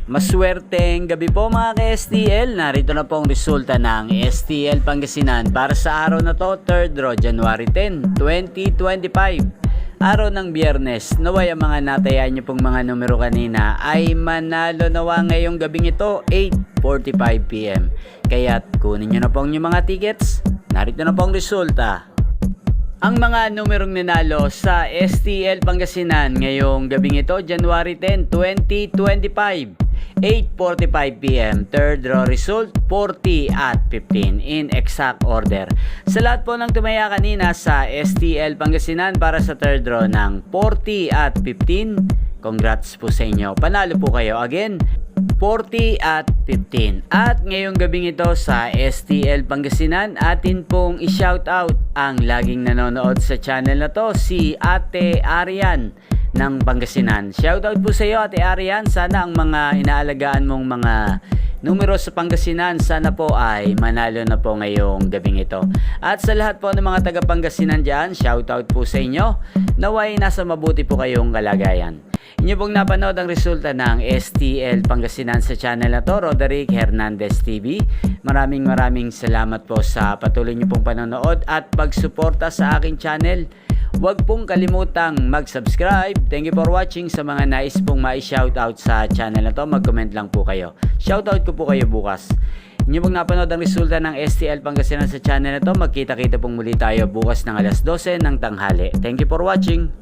Maswerteng gabi po mga ka-STL. Narito na po ang resulta ng STL Pangasinan para sa araw na to, 3rd January 10, 2025. Araw ng Biyernes. Naway ang mga natayaan nyo pong mga numero kanina ay manalo nawa ngayong gabing ito, 8:45 PM. Kaya't kunin nyo na po ang inyong mga tickets. Narito na po ang resulta. Ang mga numerong ninalo sa STL Pangasinan ngayong gabing ito, January 10, 2025. 8:45 PM, third draw result 40 at 15 in exact order. Sa lahat po ng tumaya kanina sa STL Pangasinan para sa third draw ng 40 at 15, congrats po sa inyo. Panalo po kayo again, 40 at 15. At ngayong gabing ito sa STL Pangasinan, atin pong i-shoutout ang laging nanonood sa channel na to, si Ate Arian ng Pangasinan. Shoutout po sa iyo, Ate Arian. Sana ang mga inaalagaan mong mga numero sa Pangasinan, sana po ay manalo na po ngayong gabing ito. At sa lahat po ng mga taga Pangasinan dyan, shoutout po sa inyo. Naway nasa mabuti po kayong kalagayan. Inyo pong napanood ang resulta ng STL Pangasinan sa channel na to, Roderick Hernandez TV. Maraming salamat po sa patuloy nyo pong panonood at pagsuporta sa aking channel. Huwag pong kalimutang mag-subscribe. Thank you for watching. Sa mga nais pong ma-shoutout sa channel na to, mag-comment lang po kayo. Shoutout ko po kayo bukas. Inyo pong napanood ang resulta ng STL Pangasinan sa channel na to. Magkita-kita pong muli tayo bukas ng alas 12 ng tanghali. Thank you for watching.